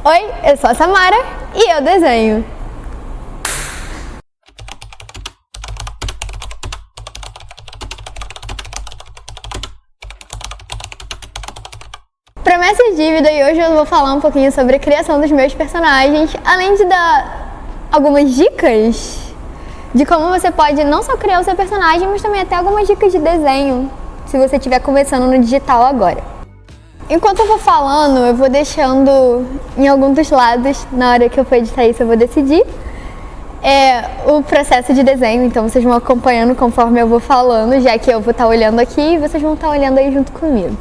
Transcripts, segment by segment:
Oi, eu sou a Samara e eu desenho. Promessa e dívida, e hoje eu vou falar um pouquinho sobre a criação dos meus personagens, além de dar algumas dicas de como você pode não só criar o seu personagem, mas também até algumas dicas de desenho, se você estiver começando no digital agora. Enquanto eu vou falando, eu vou deixando em algum dos lados, na hora que eu for editar isso eu vou decidir, o processo de desenho, então vocês vão acompanhando conforme eu vou falando, já que eu vou estar olhando aqui e vocês vão estar olhando aí junto comigo.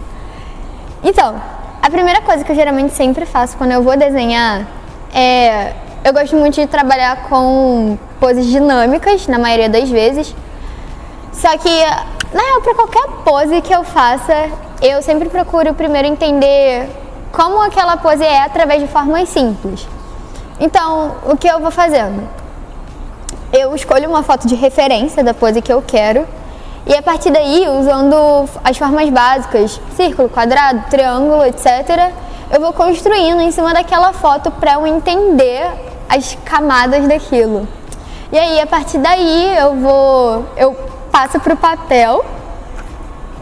Então, a primeira coisa que eu geralmente sempre faço quando eu vou desenhar eu gosto muito de trabalhar com poses dinâmicas, na maioria das vezes. Só que, na real, para qualquer pose que eu faça, eu sempre procuro primeiro entender como aquela pose é através de formas simples. Então, o que eu vou fazendo? Eu escolho uma foto de referência da pose que eu quero e a partir daí, usando as formas básicas, círculo, quadrado, triângulo, etc., eu vou construindo em cima daquela foto para eu entender as camadas daquilo. E aí, a partir daí, eu passo para o papel.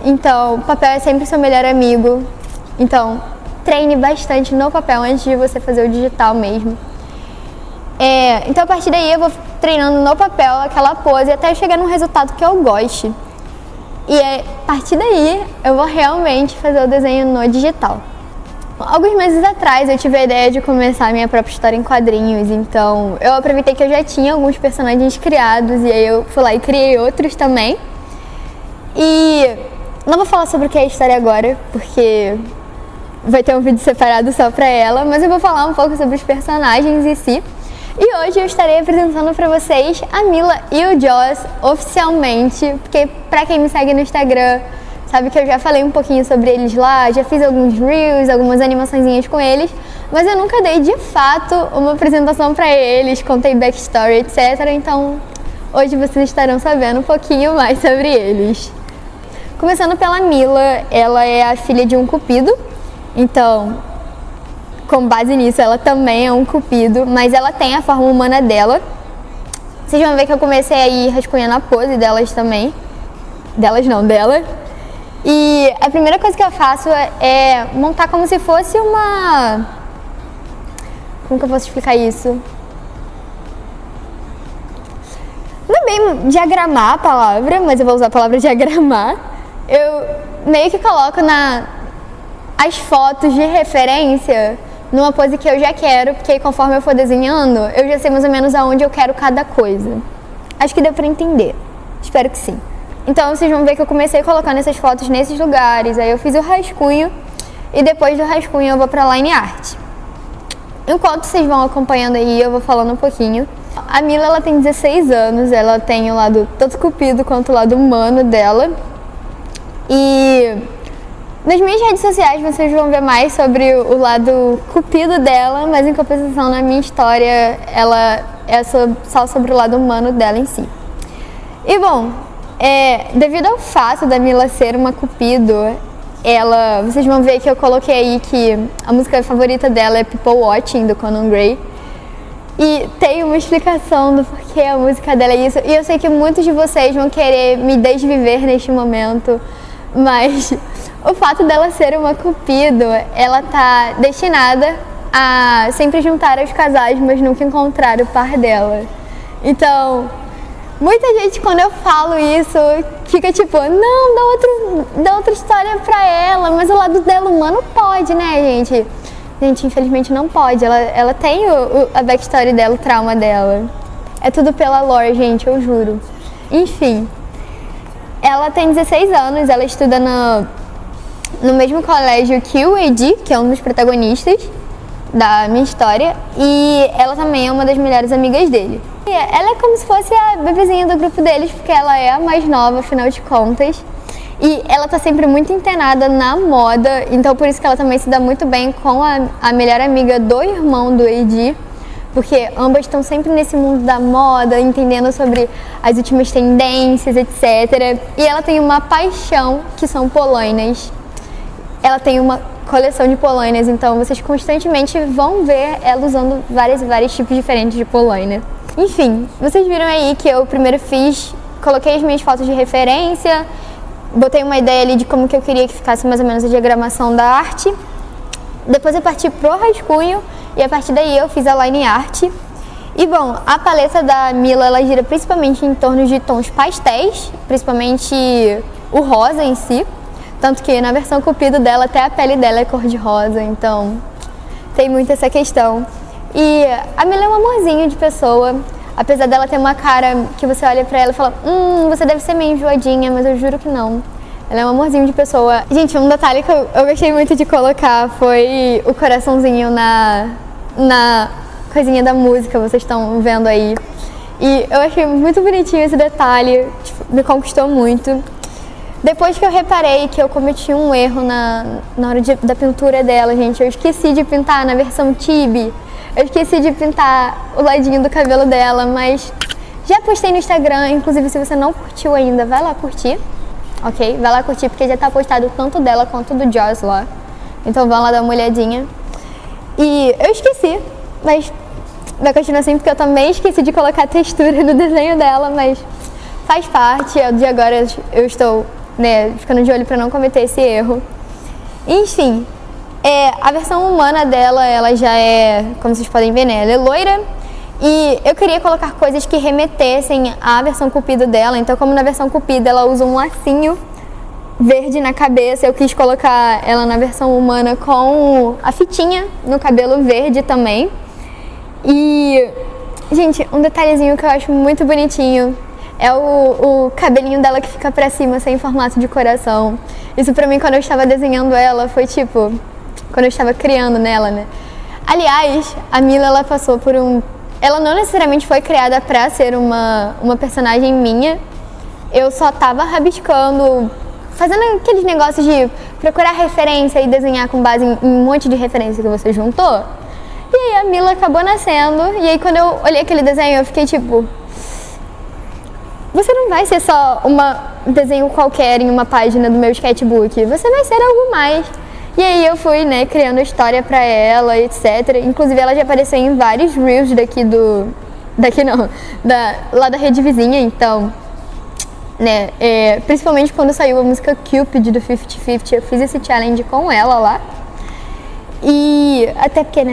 Então, o papel é sempre seu melhor amigo. Então, treine bastante no papel antes de você fazer o digital mesmo. Então, a partir daí, eu vou treinando no papel aquela pose até chegar num resultado que eu goste. E a partir daí, eu vou realmente fazer o desenho no digital. Alguns meses atrás eu tive a ideia de começar a minha própria história em quadrinhos, então eu aproveitei que eu já tinha alguns personagens criados e aí eu fui lá e criei outros também. E não vou falar sobre o que é a história agora, porque vai ter um vídeo separado só pra ela, mas eu vou falar um pouco sobre os personagens em si. E hoje eu estarei apresentando pra vocês a Mila e o Joss oficialmente, porque pra quem me segue no Instagram sabe que eu já falei um pouquinho sobre eles lá, já fiz alguns reels, algumas animaçõezinhas com eles, mas eu nunca dei de fato uma apresentação pra eles, contei backstory, etc. Então hoje vocês estarão sabendo um pouquinho mais sobre eles. Começando pela Mila, ela é a filha de um cupido, então com base nisso ela também é um cupido, mas ela tem a forma humana dela. Vocês vão ver que eu comecei a ir rascunhando a pose delas também, dela. E a primeira coisa que eu faço é montar como se fosse uma... Como que eu posso explicar isso? Não é bem diagramar a palavra, mas eu vou usar a palavra diagramar. Eu meio que coloco as fotos de referência numa pose que eu já quero, porque aí conforme eu for desenhando, eu já sei mais ou menos aonde eu quero cada coisa. Acho que deu pra entender. Espero que sim. Então vocês vão ver que eu comecei colocando essas fotos nesses lugares, aí eu fiz o rascunho e depois do rascunho eu vou pra line art. Enquanto vocês vão acompanhando aí, eu vou falando um pouquinho. A Mila, ela tem 16 anos, ela tem o lado tanto cupido quanto o lado humano dela. E nas minhas redes sociais vocês vão ver mais sobre o lado cupido dela, mas em compensação na minha história ela é só sobre o lado humano dela em si. E bom, devido ao fato da Mila ser uma cupido, vocês vão ver que eu coloquei aí que a música favorita dela é People Watching, do Conan Gray. E tem uma explicação do porquê a música dela é isso. E eu sei que muitos de vocês vão querer me desviver neste momento, mas o fato dela ser uma cupido, ela tá destinada a sempre juntar aos casais, mas nunca encontrar o par dela. Então, muita gente, quando eu falo isso, fica tipo, não, dá outra história pra ela, mas o lado dela humano pode, né, gente? Gente, infelizmente não pode, ela tem a backstory dela, o trauma dela. É tudo pela lore, gente, eu juro. Enfim, ela tem 16 anos, ela estuda no mesmo colégio que o Edi, que é um dos protagonistas da minha história, e ela também é uma das melhores amigas dele. Ela é como se fosse a bebezinha do grupo deles, porque ela é a mais nova, afinal de contas. E ela tá sempre muito antenada na moda, então por isso que ela também se dá muito bem com a melhor amiga do irmão do Edi, porque ambas estão sempre nesse mundo da moda, entendendo sobre as últimas tendências, etc. E ela tem uma paixão, que são polainas. Ela tem uma coleção de polainas, então vocês constantemente vão ver ela usando vários tipos diferentes de polaina. Enfim, vocês viram aí que eu primeiro coloquei as minhas fotos de referência, botei uma ideia ali de como que eu queria que ficasse mais ou menos a diagramação da arte. Depois eu parti pro rascunho e a partir daí eu fiz a line art. E bom, a paleta da Mila, ela gira principalmente em torno de tons pastéis, principalmente o rosa em si. Tanto que na versão Cupido dela, até a pele dela é cor de rosa, então tem muito essa questão. E a Mila é um amorzinho de pessoa, apesar dela ter uma cara que você olha pra ela e fala, você deve ser meio enjoadinha, mas eu juro que não. Ela é um amorzinho de pessoa. Gente, um detalhe que eu gostei muito de colocar foi o coraçãozinho na coisinha da música, vocês estão vendo aí. E eu achei muito bonitinho esse detalhe, tipo, me conquistou muito. Depois que eu reparei que eu cometi um erro na hora da pintura dela, gente, eu esqueci de pintar na versão Tibi. Eu esqueci de pintar o ladinho do cabelo dela, mas já postei no Instagram, inclusive se você não curtiu ainda, vai lá curtir. Ok? Vai lá curtir, porque já tá postado tanto dela quanto do Joss lá. Então vão lá dar uma olhadinha. E eu esqueci, mas vai continuar assim, porque eu também esqueci de colocar a textura no desenho dela, mas faz parte. De agora eu estou, ficando de olho pra não cometer esse erro. Enfim, a versão humana dela, ela já é, como vocês podem ver, ela é loira. E eu queria colocar coisas que remetessem à versão Cupido dela. Então, como na versão Cupido ela usa um lacinho verde na cabeça, eu quis colocar ela na versão humana com a fitinha no cabelo verde também. E, gente, um detalhezinho que eu acho muito bonitinho é o cabelinho dela que fica pra cima, sem formato de coração. Isso pra mim, quando eu estava desenhando ela, foi tipo, quando eu estava criando nela, né? Aliás, a Mila, ela passou por ela não necessariamente foi criada pra ser uma personagem minha. Eu só tava rabiscando, fazendo aqueles negócios de procurar referência e desenhar com base em um monte de referência que você juntou. E aí a Mila acabou nascendo, e aí quando eu olhei aquele desenho eu fiquei tipo, você não vai ser só um desenho qualquer em uma página do meu sketchbook, você vai ser algo mais. E aí eu fui, criando história pra ela, etc. Inclusive ela já apareceu em vários reels lá da rede vizinha, então, principalmente quando saiu a música Cupid do 50-50, eu fiz esse challenge com ela lá. E até porque,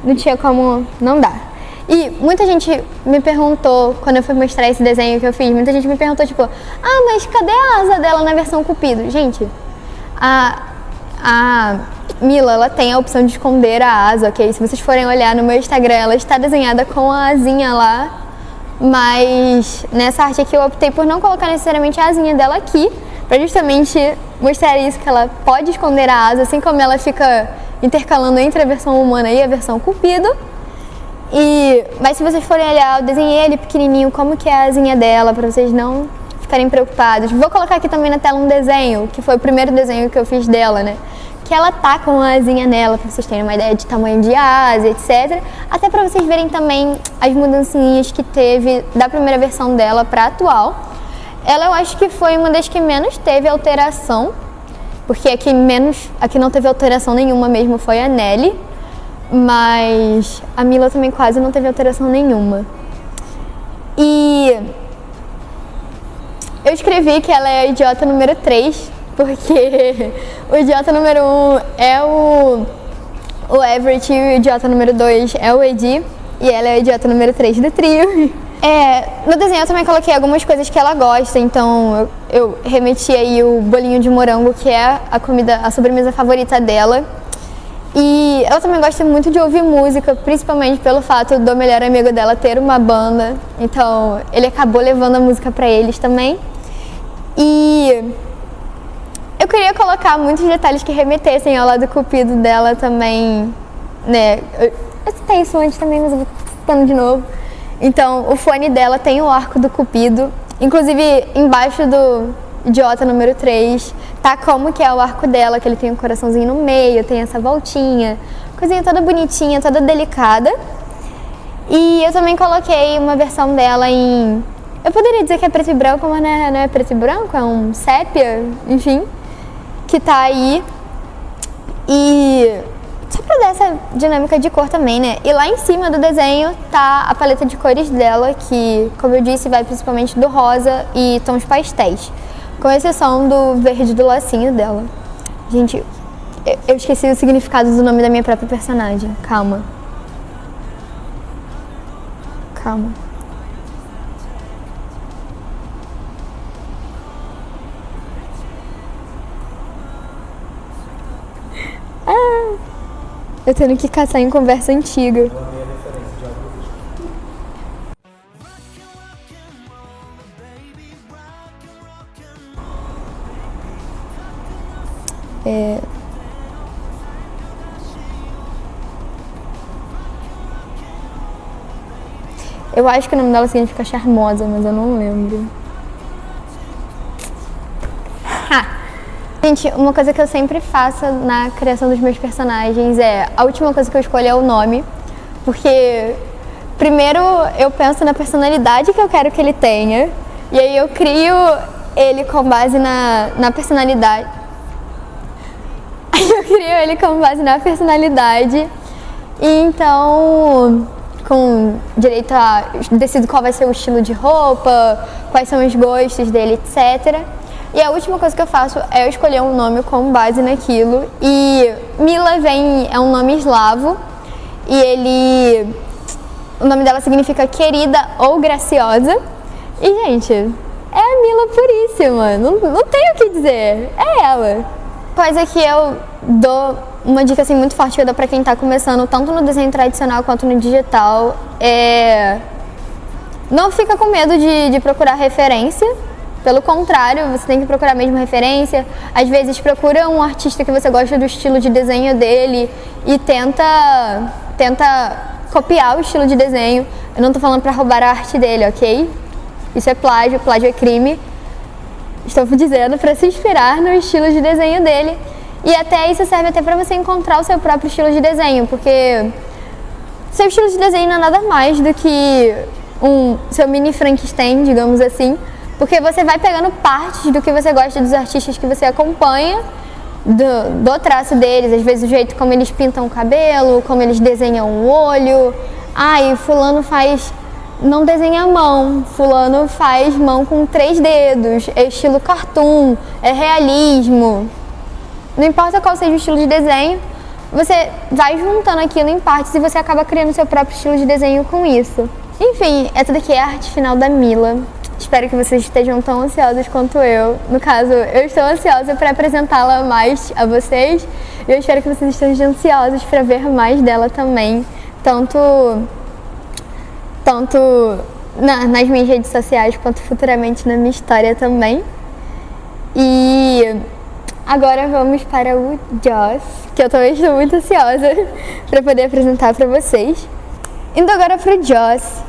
não tinha como não dar. E muita gente me perguntou, quando eu fui mostrar esse desenho que eu fiz, muita gente me perguntou, tipo, mas cadê a asa dela na versão Cupido? Gente, a Mila, ela tem a opção de esconder a asa, ok? Se vocês forem olhar no meu Instagram, ela está desenhada com a asinha lá, mas nessa arte aqui eu optei por não colocar necessariamente a asinha dela aqui, pra justamente mostrar isso, que ela pode esconder a asa, assim como ela fica intercalando entre a versão humana e a versão Cupido. Mas se vocês forem olhar, eu desenhei ele pequenininho, como que é a asinha dela, pra vocês não ficarem preocupados. Vou colocar aqui também na tela um desenho, que foi o primeiro desenho que eu fiz dela, que ela tá com a asinha nela, pra vocês terem uma ideia de tamanho de asa, etc. Até pra vocês verem também as mudancinhas que teve da primeira versão dela pra atual. Ela, eu acho que foi uma das que menos teve alteração, porque aqui não teve alteração nenhuma mesmo, foi a Nelly. Mas a Mila também quase não teve alteração nenhuma. E eu escrevi que ela é a idiota número 3, porque o idiota número 1 é o Everett e o idiota número 2 é o Edi, e ela é a idiota número 3 do trio. No desenho eu também coloquei algumas coisas que ela gosta, então eu remeti aí o bolinho de morango, que é a sobremesa favorita dela. E ela também gosta muito de ouvir música, principalmente pelo fato do melhor amigo dela ter uma banda. Então, ele acabou levando a música pra eles também. E eu queria colocar muitos detalhes que remetessem ao lado Cupido dela também, Eu citei isso antes também, mas eu vou citando de novo. Então, o fone dela tem o arco do Cupido. Inclusive, embaixo do idiota número 3, tá como que é o arco dela, que ele tem um coraçãozinho no meio, tem essa voltinha, coisinha toda bonitinha, toda delicada. E eu também coloquei uma versão dela em... Eu poderia dizer que é preto e branco, mas não é preto e branco, é um sépia, enfim, que tá aí. E só pra dar essa dinâmica de cor também, né? E lá em cima do desenho tá a paleta de cores dela, que, como eu disse, vai principalmente do rosa e tons pastéis, com exceção do verde do lacinho dela. Gente, eu esqueci o significado do nome da minha própria personagem. Calma. Eu tendo que caçar em conversa antiga. Eu acho que o nome dela significa charmosa, mas eu não lembro. Gente, uma coisa que eu sempre faço na criação dos meus personagens a última coisa que eu escolho é o nome, porque primeiro eu penso na personalidade que eu quero que ele tenha, e aí eu crio ele com base na personalidade. Aí eu crio ele com base na personalidade, e então com direito a decido qual vai ser o estilo de roupa, quais são os gostos dele, etc. E a última coisa que eu faço é eu escolher um nome com base naquilo. E Mila é um nome eslavo. E o nome dela significa querida ou graciosa. E, gente, é a Mila puríssima. Não tenho o que dizer. É ela. Coisa que eu dou, uma dica assim, muito forte que eu dou pra quem tá começando, tanto no desenho tradicional quanto no digital, não fica com medo de procurar referência. Pelo contrário, você tem que procurar mesmo referência. Às vezes procura um artista que você gosta do estilo de desenho dele e tenta copiar o estilo de desenho. Eu não tô falando pra roubar a arte dele, ok? Isso é plágio é crime. Estou dizendo pra se inspirar no estilo de desenho dele. E até isso serve até pra você encontrar o seu próprio estilo de desenho, porque seu estilo de desenho não é nada mais do que seu mini Frankenstein, digamos assim. Porque você vai pegando partes do que você gosta dos artistas que você acompanha, do traço deles, às vezes o jeito como eles pintam o cabelo, como eles desenham o olho. E fulano não desenha a mão, fulano faz mão com 3 dedos, é estilo cartoon, é realismo. Não importa qual seja o estilo de desenho, você vai juntando aquilo em partes e você acaba criando seu próprio estilo de desenho com isso. Enfim, essa daqui é a arte final da Mila. Espero que vocês estejam tão ansiosos quanto eu. No caso, eu estou ansiosa para apresentá-la mais a vocês. E eu espero que vocês estejam ansiosos para ver mais dela também. Tanto nas minhas redes sociais, quanto futuramente na minha história também. E agora vamos para o Joss, que eu também estou muito ansiosa para poder apresentar para vocês. Indo agora para o Joss.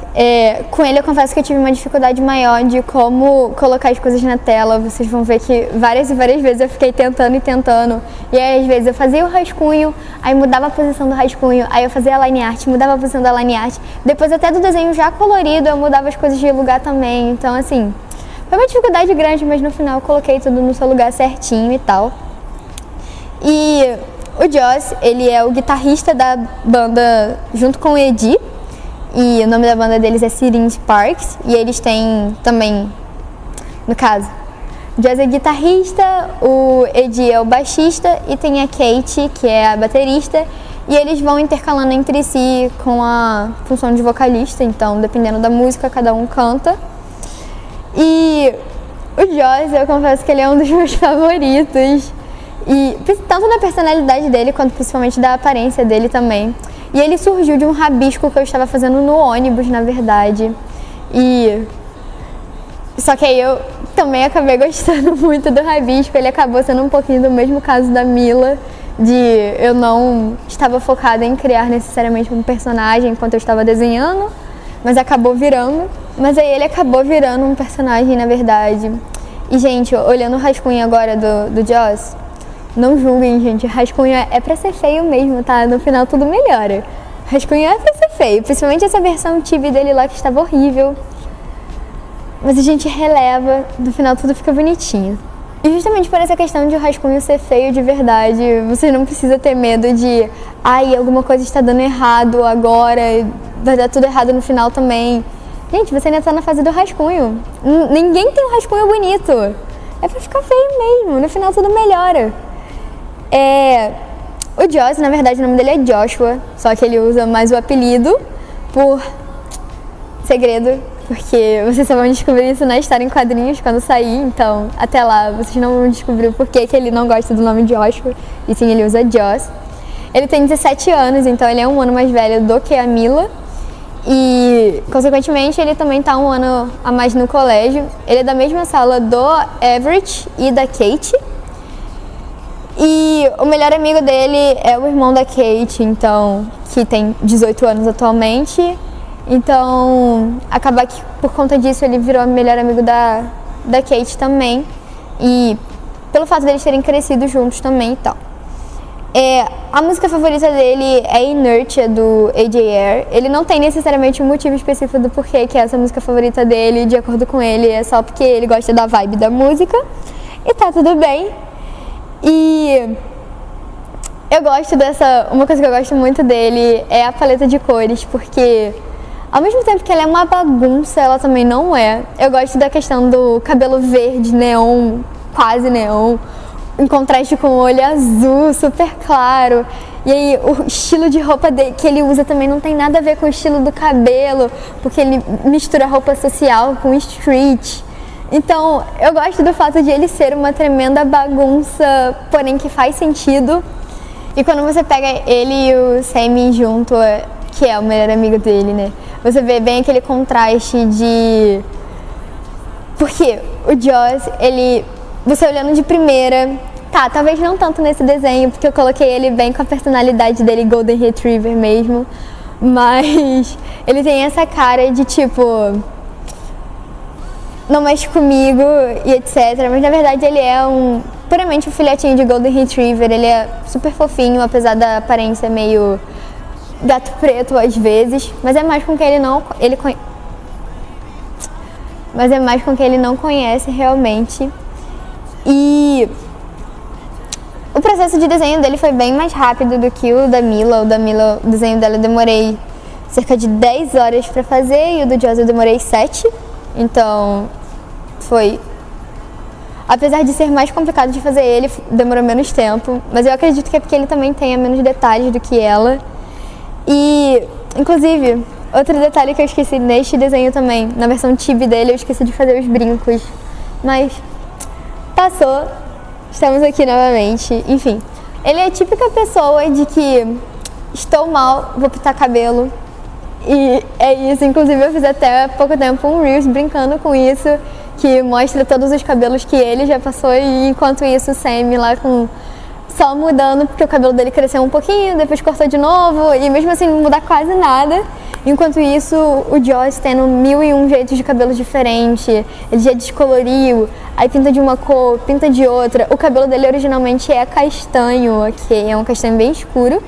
Com ele eu confesso que eu tive uma dificuldade maior de como colocar as coisas na tela. Vocês vão ver que várias e várias vezes eu fiquei tentando. E aí às vezes eu fazia o rascunho, aí mudava a posição do rascunho, aí eu fazia a line art, mudava a posição da line art. Depois até do desenho já colorido eu mudava as coisas de lugar também. Então assim, foi uma dificuldade grande, mas no final eu coloquei tudo no seu lugar certinho e tal. E o Joss, ele é o guitarrista da banda junto com o Eddie. E o nome da banda deles é Sirin Sparks. E eles têm também, no caso, o Joss é guitarrista, o Eddie é o baixista e tem a Kate, que é a baterista. E eles vão intercalando entre si com a função de vocalista. Então, dependendo da música, cada um canta. E o Joss, eu confesso que ele é um dos meus favoritos. E tanto da personalidade dele, quanto principalmente da aparência dele também. E ele surgiu de um rabisco que eu estava fazendo no ônibus, na verdade. Só que aí eu também acabei gostando muito do rabisco. Ele acabou sendo um pouquinho do mesmo caso da Mila, de eu não estava focada em criar necessariamente um personagem enquanto eu estava desenhando, mas acabou virando. Mas aí ele acabou virando um personagem, na verdade. E, gente, olhando o rascunho agora do Joss, não julguem, gente, rascunho é pra ser feio mesmo, tá? No final tudo melhora. Rascunho é pra ser feio, principalmente essa versão chibi dele lá que estava horrível. Mas a gente releva, no final tudo fica bonitinho. E justamente por essa questão de o rascunho ser feio de verdade, você não precisa ter medo de alguma coisa está dando errado agora, vai dar tudo errado no final também. Gente, você ainda tá na fase do rascunho. Ninguém tem um rascunho bonito. É pra ficar feio mesmo, no final tudo melhora. O Joss, na verdade, o nome dele é Joshua, só que ele usa mais o apelido por segredo, porque vocês só vão descobrir isso na história em quadrinhos quando sair, então até lá vocês não vão descobrir o porquê que ele não gosta do nome Joshua, e sim, ele usa Joss. Ele tem 17 anos, então ele é um ano mais velho do que a Mila, e consequentemente ele também tá um ano a mais no colégio. Ele é da mesma sala do Everett e da Kate, e o melhor amigo dele é o irmão da Kate, então, que tem 18 anos atualmente. Então, acaba que por conta disso ele virou o melhor amigo da Kate também. E pelo fato deles terem crescido juntos também e tal. A música favorita dele é Inertia, do AJR. Ele não tem necessariamente um motivo específico do porquê que é essa música favorita dele. De acordo com ele, é só porque ele gosta da vibe da música. E tá tudo bem. E eu gosto uma coisa que eu gosto muito dele é a paleta de cores, porque ao mesmo tempo que ela é uma bagunça, ela também não é. Eu gosto da questão do cabelo verde, neon, quase neon, em contraste com o olho azul, super claro. E aí o estilo de roupa que ele usa também não tem nada a ver com o estilo do cabelo, porque ele mistura roupa social com street. Então, eu gosto do fato de ele ser uma tremenda bagunça, porém que faz sentido. E quando você pega ele e o Sammy junto, que é o melhor amigo dele, né? Você vê bem aquele contraste de... Porque o Joss, você olhando de primeira... Tá, talvez não tanto nesse desenho, porque eu coloquei ele bem com a personalidade dele, Golden Retriever mesmo. Mas ele tem essa cara de tipo... não mexe comigo e etc. Mas na verdade ele é puramente um filhotinho de Golden Retriever. Ele é super fofinho, apesar da aparência meio gato preto às vezes. Mas é mais com que ele não conhece realmente. E o processo de desenho dele foi bem mais rápido do que o da Mila. O desenho dela eu demorei cerca de 10 horas pra fazer e o do Joss eu demorei 7. Então, apesar de ser mais complicado de fazer ele, demorou menos tempo. Mas eu acredito que é porque ele também tenha menos detalhes do que ela. E, inclusive, outro detalhe que eu esqueci neste desenho também, na versão chibi dele, eu esqueci de fazer os brincos. Mas, passou. Estamos aqui novamente. Enfim, ele é a típica pessoa de que estou mal, vou pintar cabelo. E é isso, inclusive eu fiz até há pouco tempo um Reels brincando com isso, que mostra todos os cabelos que ele já passou e enquanto isso o Sam lá só mudando, porque o cabelo dele cresceu um pouquinho, depois cortou de novo e mesmo assim não muda quase nada. Enquanto isso o Joss tendo 1001 jeitos de cabelo diferente, ele já descoloriu, aí pinta de uma cor, pinta de outra. O cabelo dele originalmente é castanho, ok? É um castanho bem escuro.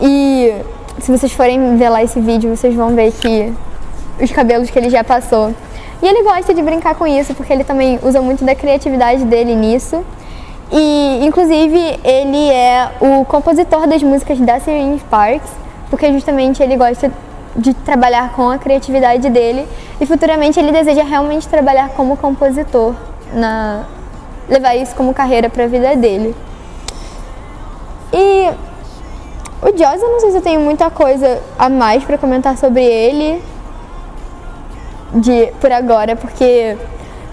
E se vocês forem ver lá esse vídeo, vocês vão ver que os cabelos que ele já passou. E ele gosta de brincar com isso, porque ele também usa muito da criatividade dele nisso. E, inclusive, ele é o compositor das músicas da Serene Sparks, porque justamente ele gosta de trabalhar com a criatividade dele e futuramente ele deseja realmente trabalhar como compositor, levar isso como carreira para a vida dele. E o Joss, eu não sei se eu tenho muita coisa a mais para comentar sobre ele por agora, porque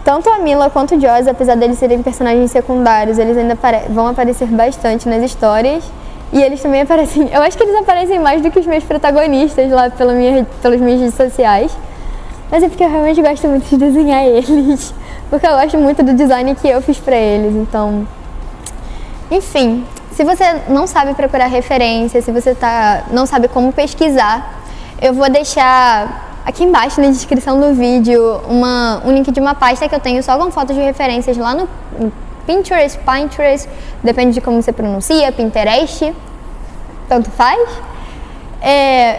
tanto a Mila quanto o Joss, apesar deles serem personagens secundários, eles ainda vão aparecer bastante nas histórias. E eles também aparecem, eu acho que eles aparecem mais do que os meus protagonistas lá pelas minhas redes sociais. Mas é porque eu realmente gosto muito de desenhar eles, porque eu gosto muito do design que eu fiz pra eles, então... Enfim, se você não sabe procurar referência, se você não sabe como pesquisar, eu vou deixar aqui embaixo na descrição do vídeo um link de uma pasta que eu tenho só com fotos de referências lá no Pinterest, depende de como você pronuncia, Pinterest, tanto faz.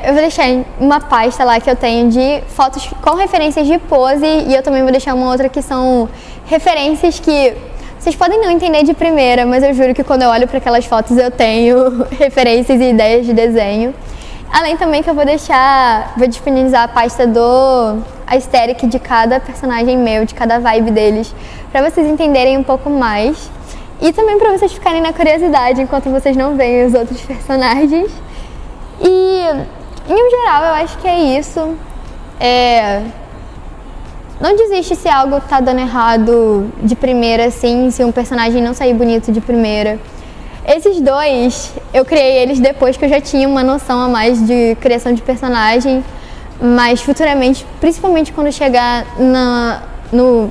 Eu vou deixar uma pasta lá que eu tenho de fotos com referências de pose e eu também vou deixar uma outra que são referências que Vocês podem não entender de primeira, mas eu juro que quando eu olho para aquelas fotos eu tenho referências e ideias de desenho. Além também que eu vou disponibilizar a pasta do aesthetic de cada personagem meu, de cada vibe deles, para vocês entenderem um pouco mais. E também para vocês ficarem na curiosidade enquanto vocês não veem os outros personagens. E, em geral, eu acho que é isso. Não desiste se algo tá dando errado de primeira, assim, se um personagem não sair bonito de primeira. Esses dois, eu criei eles depois que eu já tinha uma noção a mais de criação de personagem, mas futuramente, principalmente quando chegar no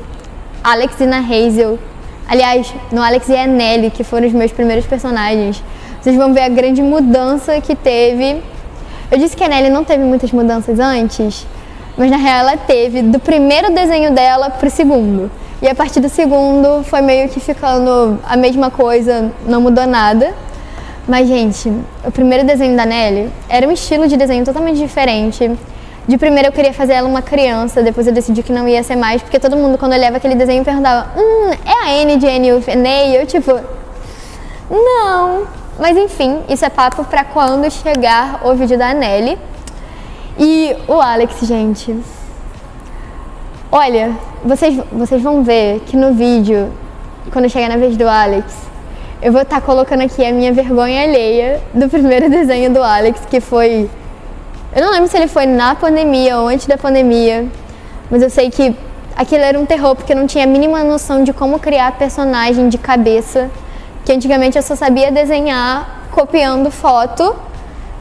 Alex e na Hazel, aliás, no Alex e a Nelly, que foram os meus primeiros personagens, vocês vão ver a grande mudança que teve. Eu disse que a Nelly não teve muitas mudanças antes, mas na real ela teve do primeiro desenho dela pro segundo. E a partir do segundo foi meio que ficando a mesma coisa, não mudou nada. Mas, gente, o primeiro desenho da Nelly era um estilo de desenho totalmente diferente. De primeiro eu queria fazer ela uma criança, depois eu decidi que não ia ser mais, porque todo mundo quando olhava aquele desenho perguntava: é a Annie de Annie with Ney? Eu tipo, não. Mas enfim, isso é papo pra quando chegar o vídeo da Nelly. E o Alex, gente, olha, vocês vão ver que no vídeo, quando chegar na vez do Alex, eu vou estar colocando aqui a minha vergonha alheia do primeiro desenho do Alex, que foi... Eu não lembro se ele foi na pandemia ou antes da pandemia, mas eu sei que aquilo era um terror, porque eu não tinha a mínima noção de como criar personagem de cabeça, que antigamente eu só sabia desenhar copiando foto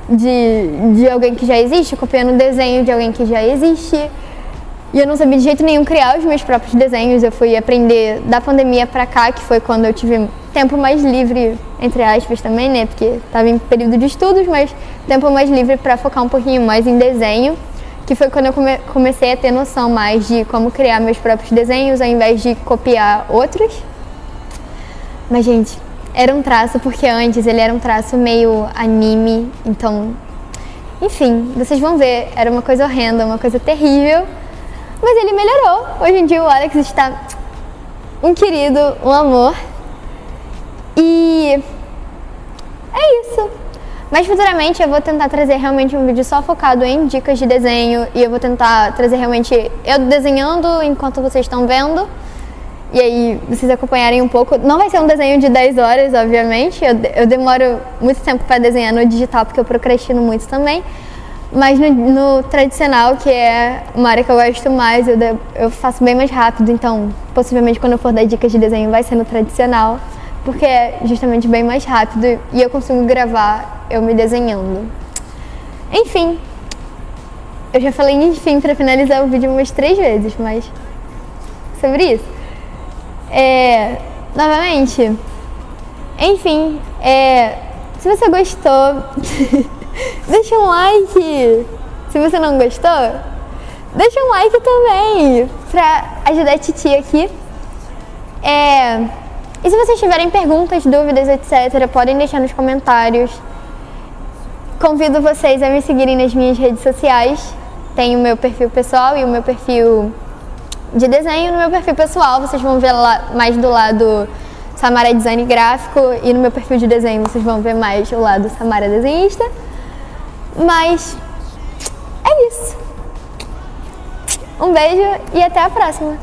de alguém que já existe, copiando desenho de alguém que já existe. E eu não sabia de jeito nenhum criar os meus próprios desenhos. Eu fui aprender da pandemia pra cá, que foi quando eu tive tempo mais livre, entre aspas também, né? Porque tava em período de estudos, mas tempo mais livre pra focar um pouquinho mais em desenho. Que foi quando eu comecei a ter noção mais de como criar meus próprios desenhos, ao invés de copiar outros. Mas, gente, era um traço, porque antes ele era um traço meio anime, então... Enfim, vocês vão ver, era uma coisa horrenda, uma coisa terrível. Mas ele melhorou. Hoje em dia o Alex está um querido, um amor. E é isso. Mas futuramente eu vou tentar trazer realmente um vídeo só focado em dicas de desenho. E eu vou tentar trazer realmente eu desenhando enquanto vocês estão vendo. E aí vocês acompanharem um pouco. Não vai ser um desenho de 10 horas, obviamente. Eu demoro muito tempo para desenhar no digital, porque eu procrastino muito também. Mas no tradicional, que é uma área que eu gosto mais, eu faço bem mais rápido. Então, possivelmente quando eu for dar dicas de desenho vai ser no tradicional, porque é justamente bem mais rápido e eu consigo gravar eu me desenhando. Enfim, eu já falei enfim para finalizar o vídeo umas 3 vezes, mas sobre isso. Novamente, enfim, se você gostou, deixa um like. Se você não gostou, deixa um like também, pra ajudar a titia aqui. E se vocês tiverem perguntas, dúvidas, etc., podem deixar nos comentários. Convido vocês a me seguirem nas minhas redes sociais. Tem o meu perfil pessoal e o meu perfil de desenho. No meu perfil pessoal vocês vão ver lá mais do lado Samara Design Gráfico, e no meu perfil de desenho vocês vão ver mais o lado Samara Desenhista. Mas é isso. Um beijo e até a próxima.